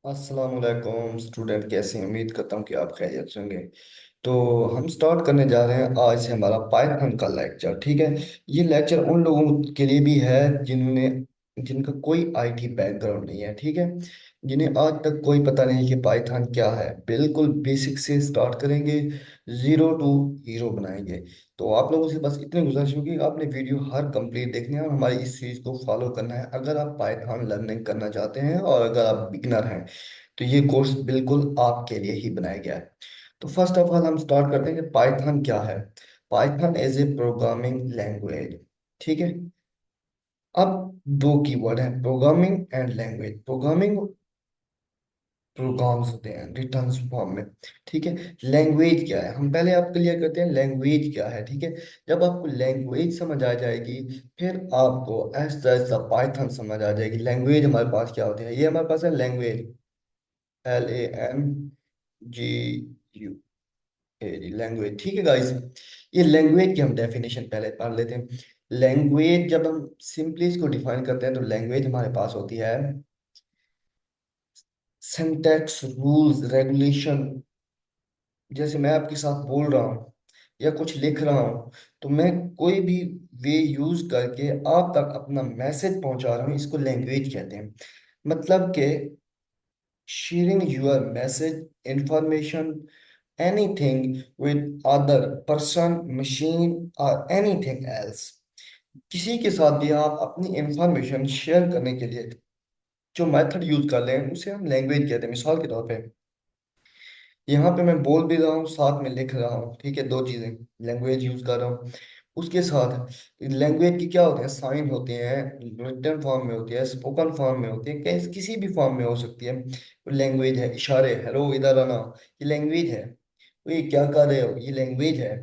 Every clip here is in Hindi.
अस्सलाम वालेकुम स्टूडेंट, कैसे हैं? उम्मीद करता हूँ कि आप खैरियत से होंगे। तो हम स्टार्ट करने जा रहे हैं आज से हमारा पाइथन का लेक्चर। ठीक है। ये लेक्चर उन लोगों के लिए भी है जिन्होंने जिनका कोई आईटी बैकग्राउंड नहीं है। ठीक है। जिन्हें आज तक कोई पता नहीं कि पाइथन क्या है। बिल्कुल बेसिक से स्टार्ट करेंगे, जीरो टू हीरो बनाएंगे। तो आप लोगों से बस इतनी गुजारिश होगी, आपने वीडियो हर कंप्लीट देखनी है और हमारी इस सीरीज को फॉलो करना है अगर आप पाइथन लर्निंग करना चाहते हैं और अगर आप बिगनर हैं तो ये कोर्स बिल्कुल आपके लिए ही बनाया गया है। तो फर्स्ट ऑफ ऑल हम स्टार्ट करते हैं कि पाइथन क्या है। Python as a programming language. ठीक है। अब दो कीवर्ड हैं, programming and language. Programming programs होते हैं रिटर्न फॉर्म में। ठीक है। लैंग्वेज क्या है, हम पहले आप क्लियर करते हैं लैंग्वेज क्या है। ठीक है। जब आपको लैंग्वेज समझ आ जाएगी फिर आपको ऐसा ऐसा पाइथन समझ आ जाएगी। लैंग्वेज हमारे पास क्या होती है, ये हमारे पास है लैंग्वेज, LANGUAGE, लैंग्वेज। ठीक है गाइस। ये लैंग्वेज की हम डेफिनेशन पहले पढ़ लेते हैं। लैंग्वेज जब हम सिंपली इसको डिफाइन करते हैं तो लैंग्वेज हमारे पास होती है सिंटैक्स, रूल्स, रेगुलेशन। जैसे मैं आपके साथ बोल रहा हूँ या कुछ लिख रहा हूँ तो मैं कोई भी वे यूज करके आप तक अपना मैसेज पहुंचा रहा हूँ, इसको लैंग्वेज कहते हैं। मतलब कि sharing your message, information, anything with other person, machine or anything else। किसी के साथ भी आप अपनी इंफॉर्मेशन शेयर करने के लिए जो मेथड यूज कर रहे हैं उसे हम लैंग्वेज कहते हैं। मिसाल के तौर पे यहाँ पे मैं बोल भी रहा हूँ साथ में लिख रहा हूँ, ठीक है, दो चीजें लैंग्वेज यूज कर रहा हूँ। उसके साथ लैंग्वेज की क्या होते हैं, साइन होते हैं, रिटन फॉर्म में होती है, स्पोकन फॉर्म में होती है, किसी भी फॉर्म में हो सकती है। लैंग्वेज है, इशारे, हेलो इधर आना, ये लैंग्वेज है। ये क्या कर रहे हो, ये लैंग्वेज है।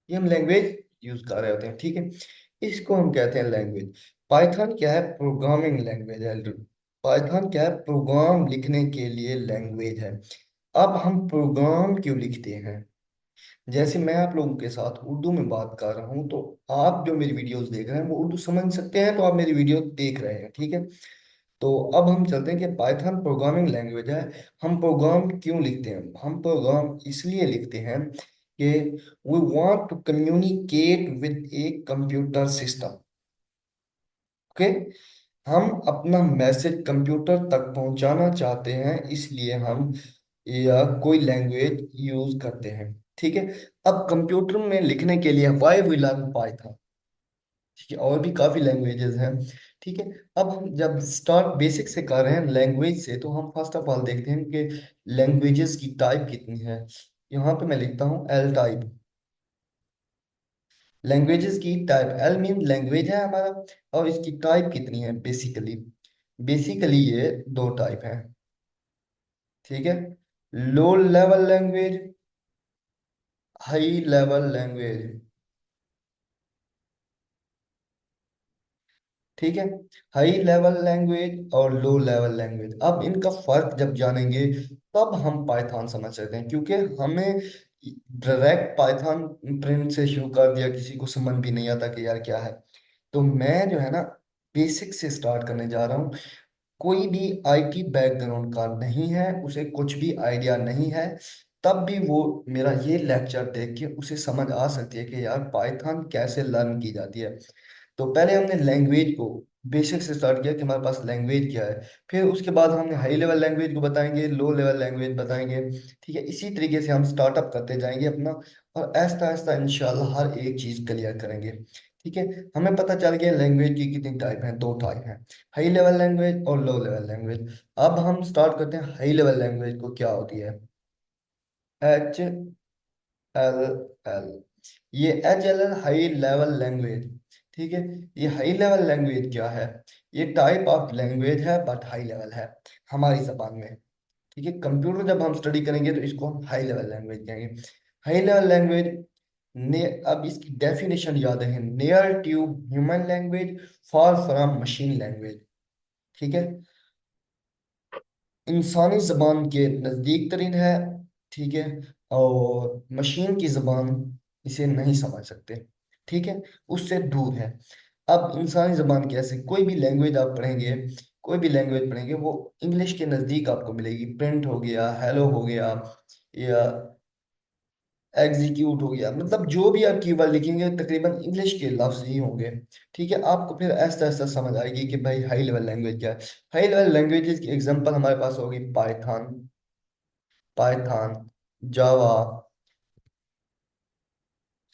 ये हम लैंग्वेज यूज कर रहे होते हैं। ठीक है। इसको हम कहते हैं लैंग्वेज। पाइथन क्या है, प्रोग्रामिंग लैंग्वेज है। पाइथन क्या है, प्रोग्राम लिखने के लिए लैंग्वेज है। अब हम प्रोग्राम क्यों लिखते हैं, जैसे मैं आप लोगों के साथ उर्दू में बात कर रहा हूँ तो आप जो मेरी वीडियोस देख रहे हैं वो उर्दू समझ सकते हैं तो आप मेरी वीडियो देख रहे हैं। ठीक है। तो अब हम चलते हैं कि पाइथन प्रोग्रामिंग लैंग्वेज है। हम प्रोग्राम क्यों लिखते हैं, हम प्रोग्राम इसलिए लिखते हैं कि we want to communicate with a computer system. Okay. हम अपना मैसेज कंप्यूटर तक पहुंचाना चाहते हैं इसलिए हम या कोई लैंग्वेज यूज करते हैं। ठीक है। अब कंप्यूटर में लिखने के लिए वाई वी लर्न पाइथन। ठीक है, और भी काफी लैंग्वेजेस हैं। ठीक है। अब हम जब स्टार्ट बेसिक से कर रहे हैं लैंग्वेज से तो हम फर्स्ट ऑफ ऑल देखते हैं कि लैंग्वेजेस की टाइप कितनी है। यहाँ पे मैं लिखता हूँ एल टाइप। लैंग्वेजेस की टाइप, एल मीन लैंग्वेज है हमारा और इसकी टाइप कितनी है बेसिकली। बेसिकली ये दो टाइप है। ठीक है। Low level language, high level language. ठीक है। हाई लेवल लैंग्वेज और लो लेवल लैंग्वेज, अब इनका फर्क जब जानेंगे तब हम पाइथन समझ सकते हैं, क्योंकि हमें डायरेक्ट पाइथन प्रिंट से शुरू कर दिया किसी को समझ भी नहीं आता कि यार क्या है। तो मैं जो है ना बेसिक से स्टार्ट करने जा रहा हूँ। कोई भी आईटी बैकग्राउंड का नहीं है, उसे कुछ भी आइडिया नहीं है, तब भी वो मेरा ये लेक्चर देख के उसे समझ आ सकती है कि यार पाइथन कैसे लर्न की जाती है। तो पहले हमने लैंग्वेज को बेसिक से स्टार्ट किया कि हमारे पास लैंग्वेज क्या है। फिर उसके बाद हमने हाई लेवल लैंग्वेज को बताएंगे, लो लेवल लैंग्वेज बताएंगे। ठीक है। इसी तरीके से हम स्टार्टअप करते जाएंगे अपना और ऐसा ऐसा इंशाल्लाह हर एक चीज क्लियर करेंगे। ठीक है। हमें पता चल गया लैंग्वेज की कितनी टाइप है, दो टाइप है, हाई लेवल लैंग्वेज और लो लेवल लैंग्वेज। अब हम स्टार्ट करते हैं हाई लेवल लैंग्वेज को, क्या होती है, एल एल। ये H L L high level language. ठीक है। ये हाई लेवल लैंग्वेज क्या है, ये टाइप ऑफ लैंग्वेज है बट हाई लेवल है हमारी जबान में। ठीक है। कंप्यूटर जब हम स्टडी करेंगे तो इसको हम हाई लेवल लैंग्वेज कहेंगे। हाई लेवल लैंग्वेज ने, अब इसकी डेफिनेशन याद है, near to human language, far from machine language. ठीक है। इंसानी जबान के नज़दीक तरीन है। ठीक है। और मशीन की जबान इसे नहीं समझ सकते। ठीक है। उससे दूर है। अब इंसानी जबान कैसे, कोई भी लैंग्वेज आप पढ़ेंगे, कोई भी लैंग्वेज पढ़ेंगे वो इंग्लिश के नज़दीक आपको मिलेगी। प्रिंट हो गया, हेलो हो गया, या एग्जीक्यूट हो गया, मतलब जो भी आप कीवर्ड लिखेंगे तकरीबन इंग्लिश के लफ्ज ही होंगे। ठीक है, आपको फिर ऐसा ऐसा समझ आएगी कि भाई हाई लेवल लैंग्वेज क्या है। हाई लेवल लैंग्वेजेस की एग्जांपल हमारे पास होगी Python, Python, Java,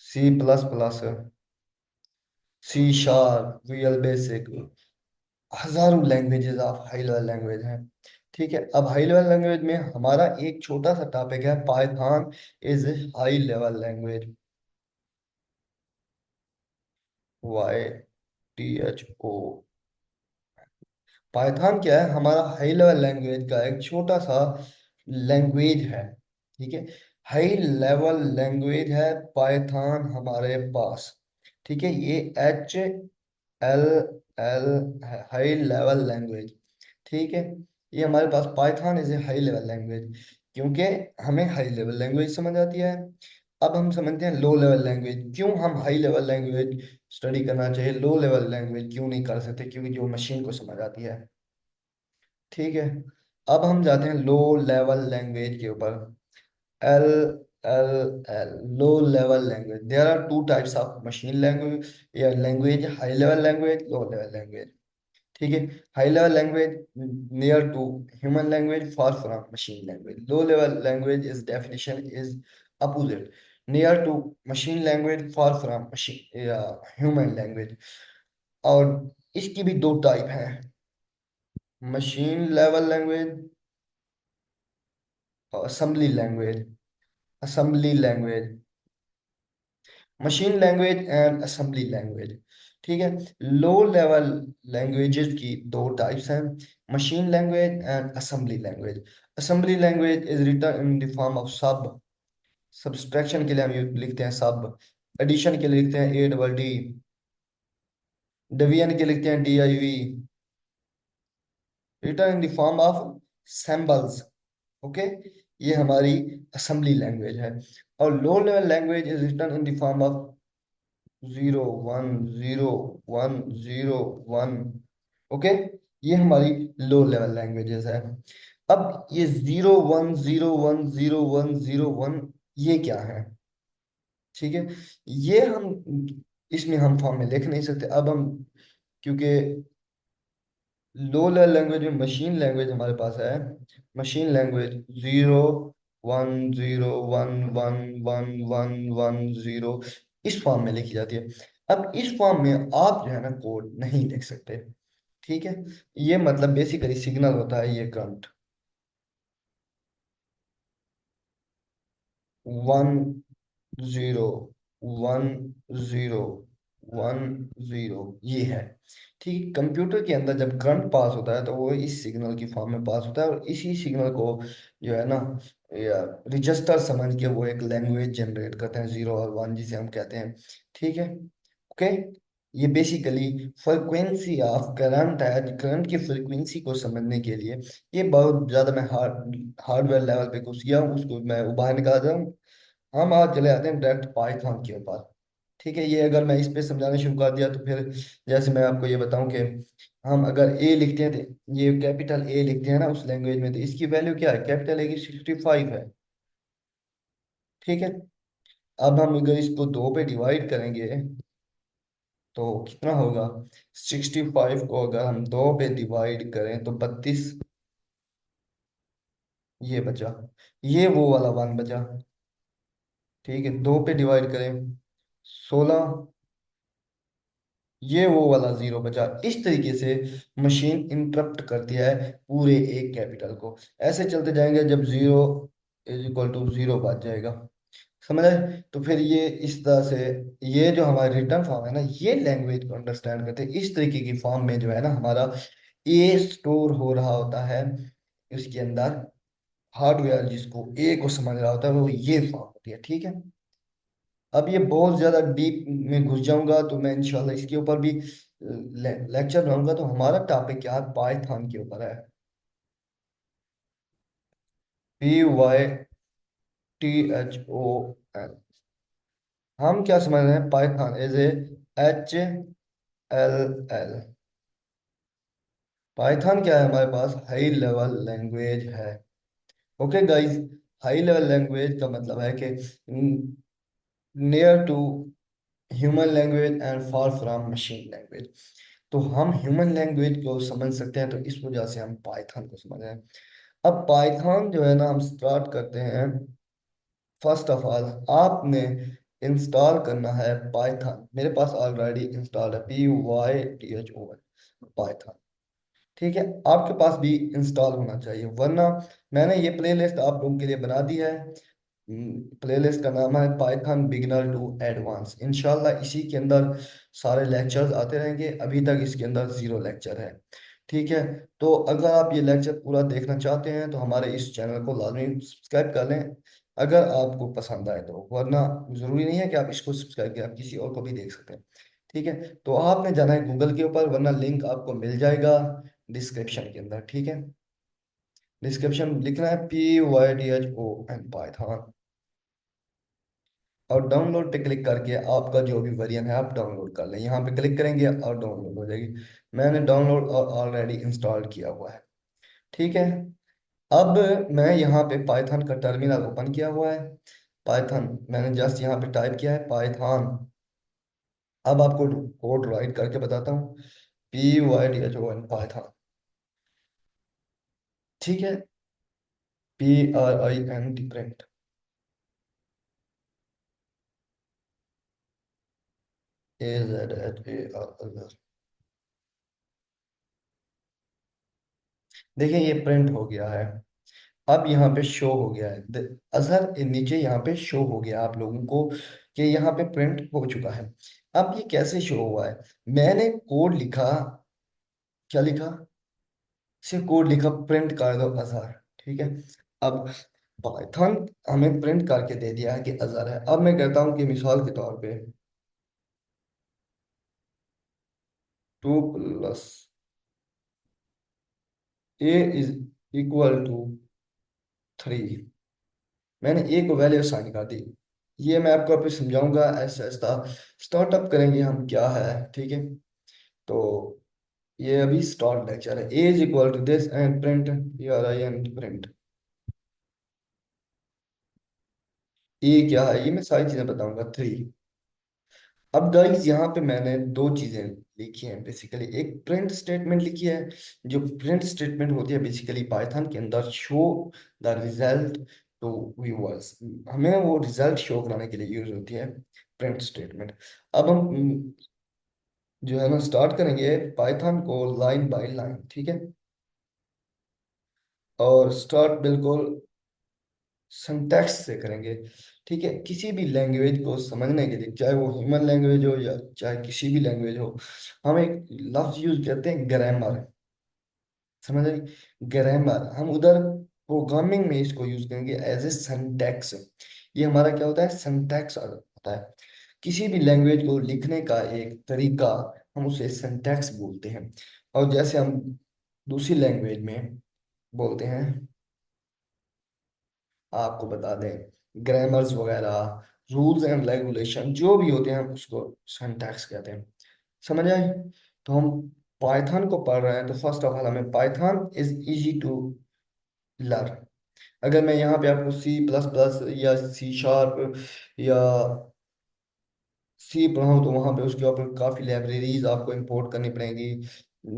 C++, C sharp, real basic, हजारों languages of high level language हैं। ठीक है, अब हाई लेवल लैंग्वेज में हमारा एक छोटा सा टॉपिक है, Python is high level language. YTHO। Python क्या है, हमारा हाई लेवल लैंग्वेज का एक छोटा सा लैंग्वेज है। ठीक है, हाई लेवल लैंग्वेज है पाइथन हमारे पास। ठीक है, ये L L high level language. ठीक है, ये हमारे पास Python is a high level language, क्योंकि हमें हाई लेवल लैंग्वेज समझ आती है। अब हम समझते हैं लो लेवल लैंग्वेज, क्यों हम हाई लेवल लैंग्वेज स्टडी करना चाहिए, लो लेवल लैंग्वेज क्यों नहीं कर सकते, क्योंकि जो मशीन को समझ आती है। ठीक है, अब हम जाते हैं लो लेवल लैंग्वेज के ऊपर। L L L low level language, there are two types of machine language या language, high level language, low level language. ठीक है, high level language near to human language, far from machine language. Low level language is definition is opposite, near to machine language, far from machine या ह्यूमन लैंग्वेज। और इसकी भी दो टाइप हैं, मशीन लेवल लैंग्वेज और assembly language. Assembly language, machine language and assembly language. ठीक है, लो लेवल लैंग्वेजेस की दो टाइप्स हैं, machine language and assembly language. Assembly language is written in the form of sub, subtraction के लिए हम लिखते हैं सब, एडिशन के लिए लिखते हैं ADD, डिवीजन के लिए लिखते हैं DIV, written in the form of symbols. Okay, ये हमारी असेंबली लैंग्वेज है। और low level language is written in the form of 0 1 0 1 0 1। Okay, ये हमारी लो लेवल लैंग्वेजेस है। अब ये 0 1 0 1 0 1 0 1 ये क्या है? ठीक है, ये हम इसमें हम फॉर्म में लिख नहीं सकते। अब हम, क्योंकि लो लेवल लैंग्वेज में मशीन लैंग्वेज हमारे पास है, मशीन लैंग्वेज 0 1 0 1 1 1 1 1 0 इस फॉर्म में लिखी जाती है। अब इस फॉर्म में आप जो है ना कोड नहीं लिख सकते। ठीक है, ये मतलब बेसिकली सिग्नल होता है ये करंट, 1 0 1 0 1 0 ये है। ठीक है, कंप्यूटर के अंदर जब करंट पास होता है तो वो इस सिग्नल की फॉर्म में पास होता है, और इसी सिग्नल को जो है ना या रजिस्टर समझ के वो एक लैंग्वेज जनरेट करते हैं, 0 और 1 जिसे हम कहते हैं। ठीक है, ओके, ये बेसिकली फ्रिक्वेंसी ऑफ करंट है। करंट की फ्रिक्वेंसी को समझने के लिए, ये बहुत ज्यादा मैं हार्डवेयर लेवल पे घुस गया हूँ, उसको मैं बाहर निकाल रहा हूँ। हम आज चले आते हैं डायरेक्ट पाइथन के ऊपर। ठीक है, ये अगर मैं इस पे समझाना शुरू कर दिया तो फिर जैसे मैं आपको ये बताऊं कि हम अगर ए लिखते हैं तो ये कैपिटल ए लिखते हैं ना उस लैंग्वेज में, तो इसकी वैल्यू क्या है, कैपिटल ए की 65 है। ठीक है, अब हम अगर इसको दो पे डिवाइड करेंगे तो कितना होगा, 65 को अगर हम दो पे डिवाइड करें तो 32 ये बचा, ये वो वाला 1 बचा। ठीक है, दो पे डिवाइड करें 16, ये वो वाला 0 बचा। इस तरीके से मशीन इंटरप्ट करती है पूरे एक कैपिटल को। ऐसे चलते जाएंगे जब 0 = 0 बच जाएगा। समझ आए? तो फिर ये इस तरह से, ये जो हमारी रिटर्न फॉर्म है ना, ये लैंग्वेज को अंडरस्टैंड करते हैं। इस तरीके की फॉर्म में जो है ना हमारा ए स्टोर हो रहा होता है उसके अंदर, हार्डवेयर जिसको ए को समझ रहा होता है वो ये फॉर्म होती है। ठीक है, अब ये बहुत ज्यादा डीप में घुस जाऊंगा तो मैं इंशाल्लाह इसके ऊपर भी लेक्चर बनाऊंगा। तो हमारा टॉपिक क्या है, पाइथन के ऊपर है। PYTHON। हम क्या समझ रहे हैं, Python as a HLL। Python क्या है, हमारे पास हाई लेवल लैंग्वेज है। Okay guys, high level language का मतलब है कि near to human language and far from machine language. तो हम ह्यूमन लैंग्वेज को समझ सकते हैं, तो इस वजह से हम पाइथन को समझ रहे हैं। अब पाइथन जो है ना, हम स्टार्ट करते हैं। फर्स्ट ऑफ ऑल आपने इंस्टॉल करना है पाइथन। मेरे पास ऑलरेडी इंस्टॉल्ड है, पाइथन। ठीक है, आपके पास भी इंस्टॉल होना चाहिए, वरना मैंने ये प्लेलिस्ट आप लोगों के लिए बना दी है। प्लेलिस्ट का नाम है पाइथन बिगिनर टू एडवांस। इंशाल्लाह इसी के अंदर सारे लेक्चर्स आते रहेंगे। अभी तक इसके अंदर 0 लेक्चर है। ठीक है, तो अगर आप ये लेक्चर पूरा देखना चाहते हैं तो हमारे इस चैनल को लाजमी सब्सक्राइब कर लें, अगर आपको पसंद आए तो। वरना ज़रूरी नहीं है कि आप इसको सब्सक्राइब करें, आप किसी और को भी देख सकते हैं। ठीक है, तो आपने जाना है गूगल के ऊपर, वरना लिंक आपको मिल जाएगा डिस्क्रिप्शन के अंदर। ठीक है, डिस्क्रिप्शन लिखना है PYTHON पाइथन, और डाउनलोड पे क्लिक करके आपका जो भी वेरिएंट है आप डाउनलोड कर लें। यहाँ पे क्लिक करेंगे और डाउनलोड हो जाएगी। मैंने डाउनलोड और ऑलरेडी इंस्टॉल किया हुआ है। ठीक है, अब मैं यहाँ पे पाइथन का टर्मिनल ओपन किया हुआ है। पाइथन मैंने जस्ट यहाँ पे टाइप किया है पाइथन। अब आपको कोड राइट करके बताता हूँ, PYTHON पाइथन। ठीक है, PRINT प्रिंट। AZHAR। देखिए ये प्रिंट हो गया है। अब यहाँ पे शो हो गया है अजहर, नीचे यहाँ पे शो हो गया आप लोगों को कि यहाँ पे प्रिंट हो चुका है। अब ये कैसे शो हुआ है? मैंने कोड लिखा, क्या लिखा? सिर्फ कोड लिखा, प्रिंट कर दो अजहर। ठीक है, अब पाइथन हमें प्रिंट करके दे दिया है कि अजहर है। अब मैं कहता हूँ कि मिसाल के तौर पे 2 + A = 3। मैंने ए को वैल्यू साइन कर दी। ये मैं आपको अभी समझाऊंगा ऐसा ऐसा। स्टार्टअप करेंगे हम क्या है। ठीक है, तो ये अभी स्टार्ट लेक्चर है। A = this and print, PRINT print. A क्या है ये मैं सारी चीजें बताऊंगा। 3। अब गाइस यहाँ पे मैंने दो चीजें लिखी हैं बेसिकली। एक प्रिंट स्टेटमेंट लिखी है। जो प्रिंट स्टेटमेंट होती है बेसिकली पाइथन के अंदर, show the result to viewers. हमें वो रिजल्ट शो कराने के लिए यूज होती है प्रिंट स्टेटमेंट। अब हम जो है ना स्टार्ट करेंगे पाइथन को लाइन बाय लाइन। ठीक है, और स्टार्ट बिल्कुल सिंटैक्स से करेंगे। ठीक है, किसी भी लैंग्वेज को समझने के लिए, चाहे वो ह्यूमन लैंग्वेज हो या चाहे किसी भी लैंग्वेज हो, हम एक लफ्ज यूज करते हैं ग्रामर। समझ आई? ग्रामर हम उधर प्रोग्रामिंग में इसको यूज करेंगे एज ए सिंटैक्स। ये हमारा क्या होता है? सिंटैक्स होता है। किसी भी लैंग्वेज को लिखने का एक तरीका, हम उसे सिंटैक्स बोलते हैं। और जैसे हम दूसरी लैंग्वेज में बोलते हैं, आपको बता दें, ग्रामर्स वगैरह, रूल्स एंड रेगुलेशन जो भी होते हैं, हम उसको सिंटैक्स कहते हैं। समझ आए? तो हम पाइथन को पढ़ रहे हैं, तो फर्स्ट ऑफ ऑल हमें Python is easy to learn. अगर मैं यहाँ पे आपको C++ या C# या सी पढ़ाऊँ, तो वहाँ पे उसके ऊपर काफ़ी लाइब्रेरीज आपको इंपोर्ट करनी पड़ेंगी।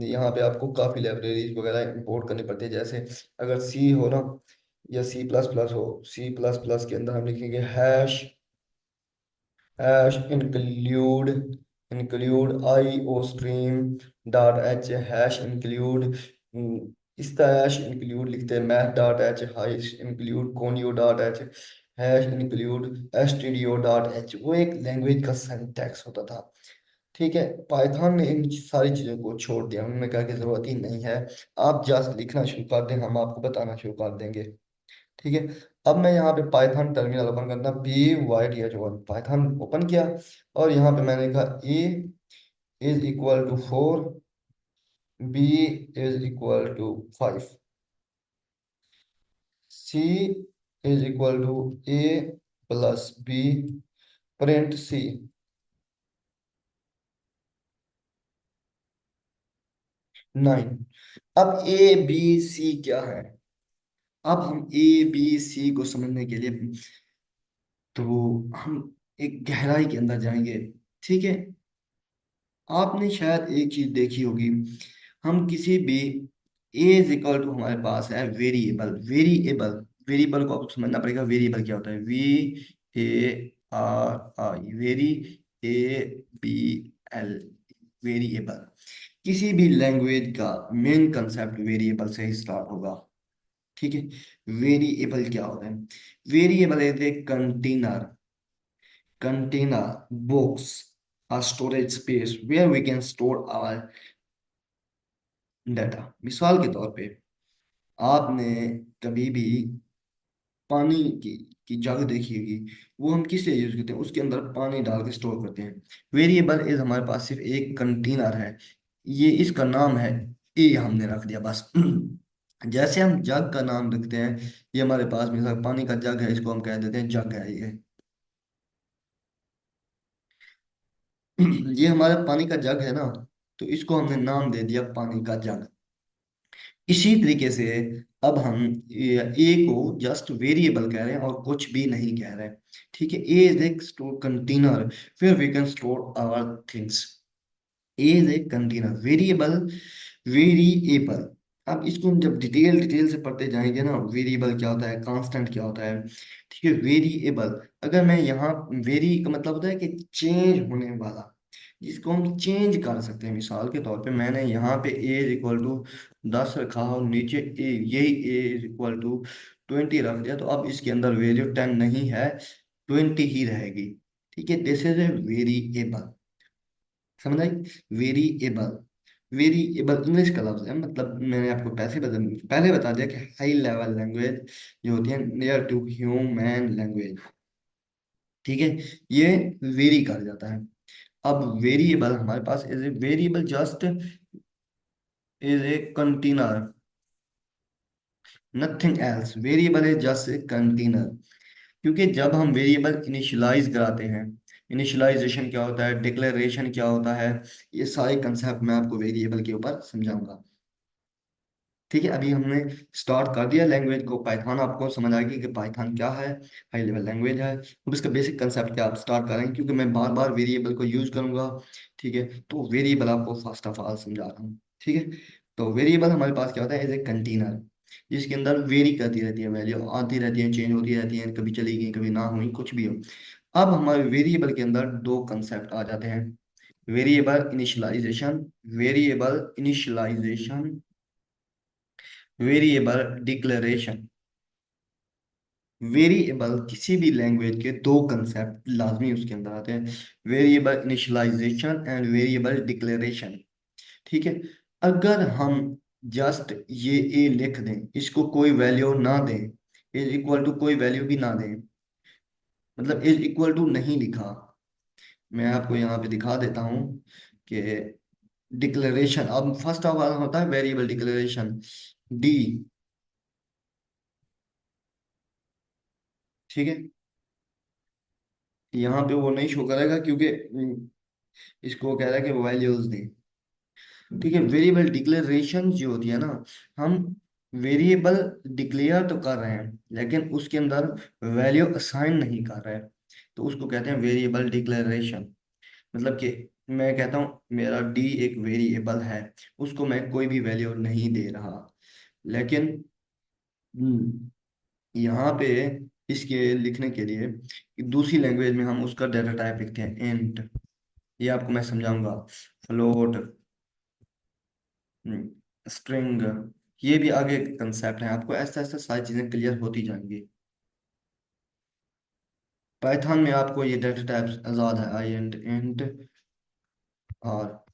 यहाँ पे आपको काफ़ी लाइब्रेरीज वगैरह इंपोर्ट करनी पड़ती है। जैसे अगर सी हो ना, या C++ हो, C++ के अंदर हम लिखेंगे hash, hash include IO stream .h, hash include, इस तरह हैश इंक्लूड लिखते हैं math.h, hash include conio.h, hash include stdio.h। वो एक लैंग्वेज का सिंटैक्स होता था। ठीक है, पाइथन ने इन सारी चीज़ों को छोड़ दिया, उन्होंने कहा कि ज़रूरत ही नहीं है, आप जस्ट लिखना शुरू कर दें, हम आपको बताना शुरू कर देंगे। ठीक है, अब मैं यहाँ पे पाइथन टर्मिनल ओपन करता, PYTHON पाइथन ओपन किया, और यहाँ पे मैंने लिखा A = 4, B = 5, C = A + B, print C। Nine. अब ए बी सी क्या है? अब हम ए बी सी को समझने के लिए तो हम एक गहराई के अंदर जाएंगे। ठीक है। आपने शायद एक चीज देखी होगी, हम किसी भी ए इज इक्वल टू हमारे पास है वेरिएबल। वेरिएबल, वेरिएबल को आपको समझना पड़ेगा। वेरिएबल क्या होता है? V A R I, very, A B L, variable. किसी भी लैंग्वेज का मेन कंसेप्ट वेरिएबल से ही स्टार्ट होगा। ठीक है। वेरिएबल क्या होता है? Variable is a container, container, box, a storage space where we can store our data। मिसाल के तौर पे आपने कभी भी पानी की जग देखी होगी। वो हम किस लिए यूज करते हैं? उसके अंदर पानी डाल के स्टोर करते हैं। वेरिएबल इज हमारे पास सिर्फ एक कंटेनर है, ये इसका नाम है, ए हमने रख दिया बस। जैसे हम जग का नाम रखते हैं, ये हमारे पास मिसाल पानी का जग है, इसको हम कह देते हैं जग है ये। ये हमारा पानी का जग है ना, तो इसको हमने नाम दे दिया पानी का जग। इसी तरीके से अब हम ए को जस्ट वेरिएबल कह रहे हैं और कुछ भी नहीं कह रहे हैं। ठीक है। ए इज एक स्टोर कंटेनर, फिर we can store our things. Is a container, variable, variable. अब इसको हम जब डिटेल डिटेल से पढ़ते जाएंगे ना, वेरिएबल क्या होता है, कांस्टेंट क्या होता है। ठीक है। वेरिएबल, अगर मैं यहाँ, वेरी का मतलब होता है कि चेंज होने वाला, जिसको हम चेंज कर सकते हैं। मिसाल के तौर पे मैंने यहाँ पे ए इज इक्वल टू 10 रखा और नीचे ए, यही ए इज इक्वल टू 20 रख दिया, तो अब इसके अंदर वैल्यू 10 नहीं है, 20 ही रहेगी। ठीक है। This is a variable. समझ आई? वेरिएबल, वेरिएबल इंग्लिश का लफ्ज है, मतलब मैंने आपको पहले बता दिया कि हाई लेवल लैंग्वेज जो होती है नियर टू ह्यूमन लैंग्वेज। ठीक है। ये वेरी कर जाता है। अब वेरिएबल हमारे पास is a variable just is a container, nothing else. Variable is just a container. क्योंकि जब हम वेरिएबल इनिशियलाइज कराते हैं, इनिशियलाइजेशन क्या होता है, डिक्लेरेशन क्या होता है, ये सारे कंसेप्ट मैं आपको वेरिएबल के ऊपर समझाऊंगा। ठीक है। अभी हमने स्टार्ट कर दिया लैंग्वेज को। पाइथन आपको समझ आ गई कि पाइथन क्या है, हाई लेवल लैंग्वेज है। अब इसका बेसिक कंसेप्ट क्या आप स्टार्ट करेंगे, क्योंकि मैं बार बार वेरिएबल को यूज करूंगा। ठीक है। तो वेरिएबल आपको फर्स्ट ऑफ ऑल समझा रहा हूँ। ठीक है। तो वेरिएबल हमारे पास क्या होता है? एज ए कंटेनर, जिसके अंदर वेरी करती रहती है, वैल्यू आती रहती है, चेंज होती रहती है, कभी चली गई कभी ना हुई, कुछ भी हो। अब हमारे वेरिएबल के अंदर दो कंसेप्ट आ जाते हैं, variable initialisation, variable initialisation, variable declaration. Variable किसी भी लैंग्वेज के दो कंसेप्ट लाजमी उसके अंदर आते हैं, variable initialisation and variable declaration. ठीक है। अगर हम जस्ट ये ए लिख दें, इसको कोई वैल्यू ना दें, इज इक्वल टू कोई वैल्यू भी ना दें, मतलब इज इक्वल टू नहीं लिखा, मैं आपको यहाँ पे दिखा देता हूँ कि डिक्लेरेशन, अब फर्स्ट ऑफ ऑल होता है वेरिएबल डिक्लेरेशन, डी। ठीक है। यहाँ पे वो नहीं शो करेगा क्योंकि इसको कह रहा है कि वैल्यूज दें। ठीक है। वेरिएबल डिक्लेरेशन जो होती है ना, हम वेरिएबल डिक्लेयर तो कर रहे हैं लेकिन उसके अंदर वैल्यू असाइन नहीं कर रहे हैं, तो उसको कहते हैं वेरिएबल डिक्लेरेशन। मतलब कि मैं कहता हूँ मेरा डी एक वेरिएबल है, उसको मैं कोई भी वैल्यू नहीं दे रहा, लेकिन यहाँ पे इसके लिखने के लिए दूसरी लैंग्वेज में हम उसका डाटा टाइप लिखते हैं इंट। ये आपको मैं समझाऊंगा। फ्लोट, स्ट्रिंग, ये भी आगे कंसेप्ट है, आपको ऐसा ऐसा सारी चीजें क्लियर होती जाएंगी। पाइथन में आपको ये डाटा टाइप्स आजाद है, आई एंड इंट, और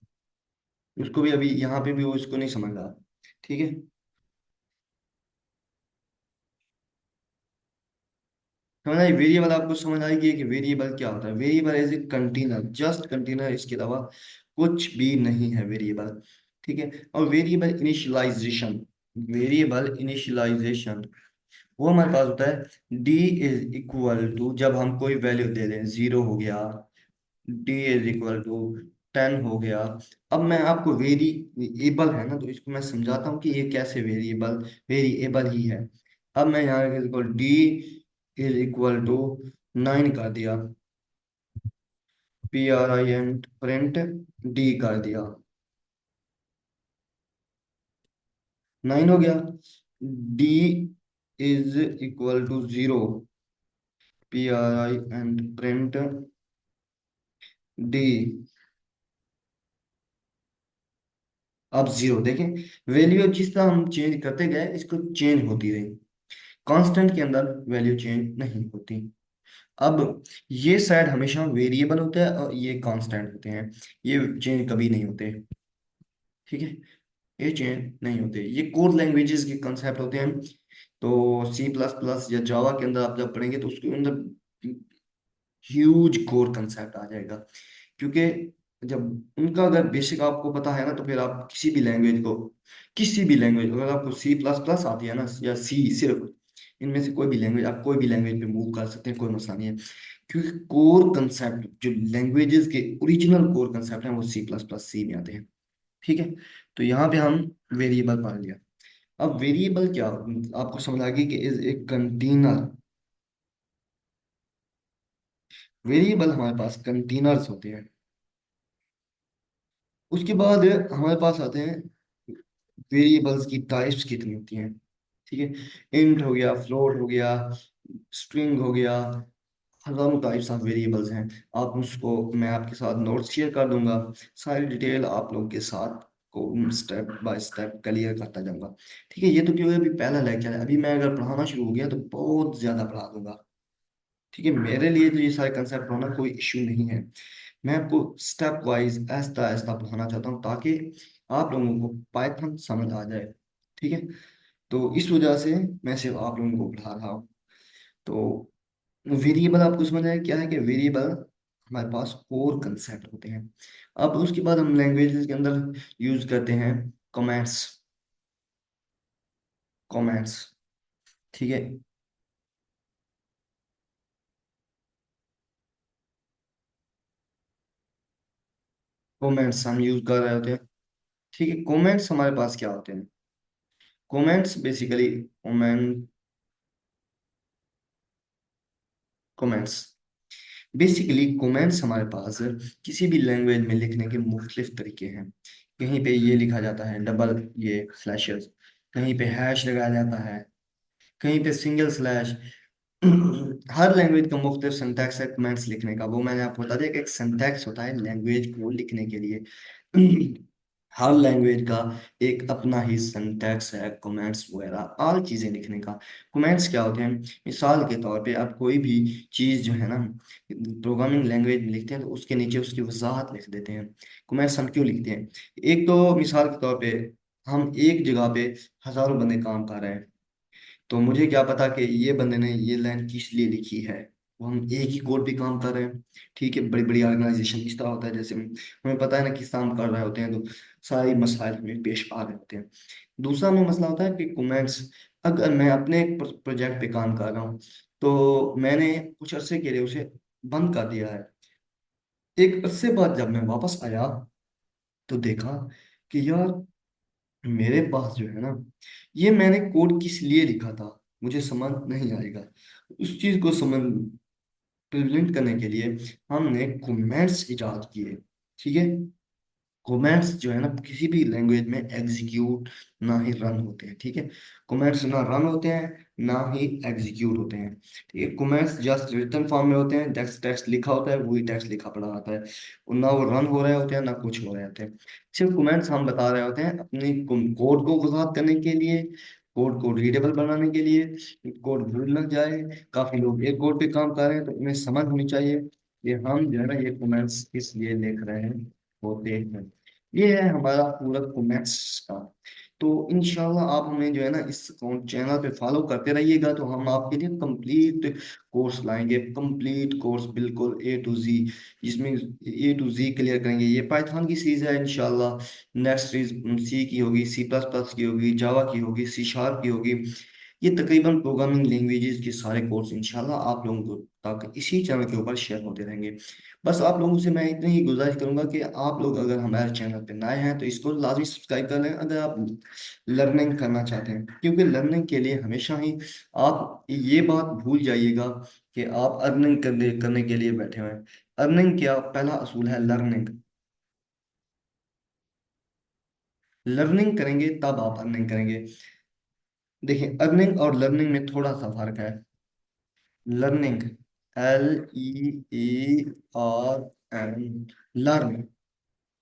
उसको भी अभी यहाँ पे भी वो इसको नहीं समझ रहा। ठीक है। समझ आई? वेरिएबल आपको समझ आएगी कि वेरिएबल क्या होता है। Variable as a container, just container, इसके अलावा कुछ भी नहीं है वेरिएबल। ठीक है। और वेरिएबल इनिशियलाइजेशन, वेरिएबल इनिशियलाइजेशन वो हमारे पास होता है डी इज इक्वल टू, जब हम कोई वैल्यू दे दें, जीरो हो गया, डी इज इक्वल टू 10 हो गया। अब मैं आपको वेरिएबल है ना, तो इसको मैं समझाता हूँ कि ये कैसे वेरिएबल वेरिएबल ही है। अब मैं यहाँ equal D is equal to 9 कर दिया, PRINT प्रिंट डी कर दिया, 9 हो गया। D is equal to 0, PRINT print D. अब 0 देखें, वैल्यू जिस तरह हम चेंज करते गए इसको चेंज होती रही, कांस्टेंट के अंदर वैल्यू चेंज नहीं होती। अब ये साइड हमेशा वेरिएबल होता है और ये कांस्टेंट होते हैं, ये चेंज कभी नहीं होते। ठीक है, ये चेंज नहीं होते, ये कोर लैंग्वेजेस के कंसेप्ट होते हैं। तो C++ या जावा के अंदर आप जब पढ़ेंगे तो उसके अंदर ह्यूज कोर कंसेप्ट आ जाएगा, क्योंकि जब उनका अगर बेसिक आपको पता है ना, तो फिर आप किसी भी लैंग्वेज, अगर आपको C++ आती है ना या सी सिर्फ, इनमें से कोई भी लैंग्वेज, आप कोई भी लैंग्वेज पे मूव कर सकते हैं, कोई मसला नहीं है। क्योंकि कोर कंसेप्ट जो लैंग्वेजेस के ओरिजिनल कोर कंसेप्ट हैं वो C++ सी में आते हैं। ठीक है, तो यहाँ पे हम वेरिएबल पढ़ लिया। अब वेरिएबल क्या, आपको समझ आ गई कि इज ए कंटेनर। वेरिएबल हमारे पास कंटेनर्स होते हैं। उसके बाद हमारे पास आते हैं वेरिएबल्स की टाइप्स कितनी होती हैं। ठीक है, इंट हो गया, फ्लोट हो गया, स्ट्रिंग हो गया, हजारों टाइप्स ऑफ वेरिएबल्स हैं। आप उसको, मैं आपके साथ नोट्स शेयर कर दूंगा, सारी डिटेल आप लोगों के साथ को स्टेप बाय स्टेप क्लियर करता जाऊंगा। ठीक है, ये तो क्योंकि अभी पहला लेक्चर है, अभी मैं अगर पढ़ाना शुरू हो गया तो बहुत ज्यादा पढ़ा दूंगा। ठीक है, मेरे लिए तो ये सारे कंसेप्ट होना कोई इश्यू नहीं है। मैं आपको स्टेप वाइज ऐसा ऐसा पढ़ाना चाहता हूँ ताकि आप लोगों को पाइथन समझ आ जाए। ठीक है, तो इस वजह से मैं सिर्फ आप लोगों को पढ़ा रहा हूँ। तो वेरिएबल आपको समझ आया क्या है, कि वेरिएबल हमारे पास कोर कंसेप्ट होते हैं। अब उसके बाद हम लैंग्वेजेस के अंदर यूज करते हैं कमेंट्स। कमेंट्स, ठीक है, कमेंट्स हम यूज कर रहे होते हैं। ठीक है, कमेंट्स हमारे पास क्या होते हैं, comments basically comment comments basically comments हमारे पास किसी भी लैंग्वेज में लिखने के मुख्तलिफ तरीके हैं। कहीं पे ये लिखा जाता है डबल ये स्लैशेस, कहीं पे हैश लगाया जाता है, कहीं पे सिंगल स्लैश। हर लैंग्वेज का मुख्तलिफ सिंटैक्स है कमेंट्स लिखने का, वो मैंने आपको बता दिया कि एक सिंटैक्स होता है लैंग्वेज को लिखने के लिए। हर लैंग्वेज का एक अपना ही सिंटैक्स है कमेंट्स वगैरह आल चीजें लिखने का। कमेंट्स क्या होते हैं, मिसाल के तौर पे आप कोई भी चीज जो है ना प्रोग्रामिंग लैंग्वेज में लिखते हैं तो उसके नीचे उसकी वजाहत लिख देते हैं। कमेंट्स हम क्यों लिखते हैं, एक तो मिसाल के तौर पे हम एक जगह पे हजारों बंदे काम कर रहे हैं, तो मुझे क्या पता कि ये बंदे ने ये लाइन किस लिए लिखी है। वो हम एक ही कोड पे काम कर रहे हैं। ठीक है, बड़ी बड़ी ऑर्गेनाइजेशन इस तरह होता है, जैसे हमें पता है ना किस काम कर रहे होते हैं, तो सारे मसाइल हमें पेश आ रहे होते हैं। दूसरा में मसला होता है कि कमेंट्स, अगर मैं अपने एक प्रोजेक्ट पे काम कर रहा हूँ, तो मैंने कुछ अरसे के लिए उसे बंद कर दिया है। एक अरसे बाद जब मैं वापस आया तो देखा कि यार मेरे पास जो है ना, ये मैंने कोड किस लिए लिखा था मुझे समझ नहीं आएगा। उस चीज को समझ प्रेजेंट करने के लिए हमने कमेंट्स इजाद किए। ठीक है, कमेंट्स जो है ना किसी भी लैंग्वेज में एग्जीक्यूट ना ही रन होते हैं। ठीक है, कमेंट्स ना रन होते हैं ना ही एग्जीक्यूट होते हैं। ठीक है, कमेंट्स जस्ट रिटन फॉर्म में होते हैं, टेक्स्ट टेक्स्ट लिखा होता है, वही टेक्स्ट लिखा पड़ा आता है, और ना वो रन हो रहे होते हैं ना कुछ हो रहे होते हैं। सिर्फ कमेंट्स हम बता रहे होते हैं अपनी कोड को वजाहत करने के लिए, कोड को रीडेबल बनाने के लिए। कोड भूल ना जाए, काफी लोग एक कोड पे काम कर रहे हैं तो उन्हें समझ होनी चाहिए कि हम जो है ना ये कमेंट्स इसलिए लिख रहे हैं होते हैं। ये है हमारा पूरा कॉमेक्स का। तो इंशाल्लाह आप हमें जो है ना इस चैनल पे फॉलो करते रहिएगा, तो हम आपके लिए कंप्लीट कोर्स लाएंगे, कंप्लीट कोर्स बिल्कुल A to Z, जिसमें A to Z क्लियर करेंगे। ये पाइथन की सीरीज है, इंशाल्लाह नेक्स्ट सीरीज सी की होगी, C++ की होगी, जावा की होगी, C# की होगी। ये तकरीबन प्रोग्रामिंग लैंग्वेजेस के सारे कोर्स इंशाल्लाह आप लोगों को तक इसी चैनल के ऊपर शेयर होते रहेंगे। बस आप लोगों से मैं इतनी ही गुजारिश करूंगा कि आप लोग अगर हमारे चैनल पे नए हैं तो इसको लाजमी सब्सक्राइब कर लें अगर आप लर्निंग करना चाहते हैं, क्योंकि लर्निंग के लिए हमेशा ही आप ये बात भूल जाइएगा कि आप अर्निंग करने करने के लिए बैठे हुए हैं। अर्निंग क्या, पहला असूल है लर्निंग। लर्निंग करेंगे तब आप अर्निंग करेंगे। देखिए, अर्निंग और लर्निंग में थोड़ा सा फर्क है। लर्निंग, LEARN, लर्न,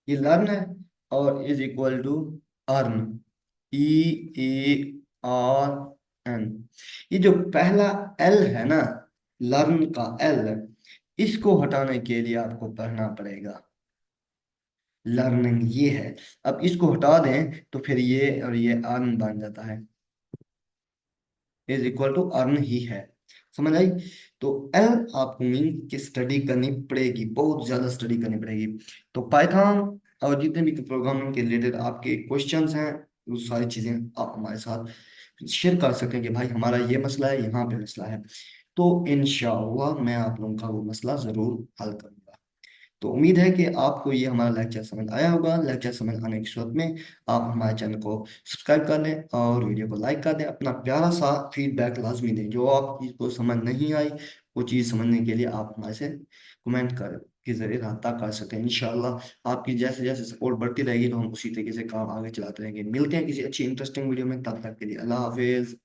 ये लर्न है, और is equal to earn, EARN। ये जो पहला एल है ना, लर्न का एल, इसको हटाने के लिए आपको पढ़ना पड़ेगा। लर्निंग ये है, अब इसको हटा दें तो फिर ये और ये अर्न बन जाता है, इज इक्वल टू अर्न ही है। समझ आई? तो एल आपको मीन की स्टडी करनी पड़ेगी, बहुत ज्यादा स्टडी करनी पड़ेगी। तो पाइथन और जितने भी प्रोग्रामिंग के रिलेटेड आपके क्वेश्चंस हैं, वो सारी चीजें आप हमारे साथ शेयर कर सकते हैं कि भाई हमारा ये मसला है, यहाँ पे मसला है। तो इंशाअल्लाह मैं आप लोगों का वो मसला जरूर हल करूंगा। तो उम्मीद है कि आपको ये हमारा लेक्चर समझ आया होगा। लेक्चर समझ आने की सूरत में आप हमारे चैनल को सब्सक्राइब कर लें और वीडियो को लाइक कर दें। अपना प्यारा सा फीडबैक लाजमी दें, जो आप चीज़ को समझ नहीं आई वो चीज़ समझने के लिए आप हमारे से कमेंट कर के जरिए रब्ता कर सकते हैं। इंशाल्लाह आपकी जैसे जैसे सपोर्ट बढ़ती रहेगी तो हम उसी तरीके से काम आगे चलाते रहेंगे। मिलते हैं किसी अच्छी इंटरेस्टिंग वीडियो में, तब तक के लिए अल्लाह हाफिज़।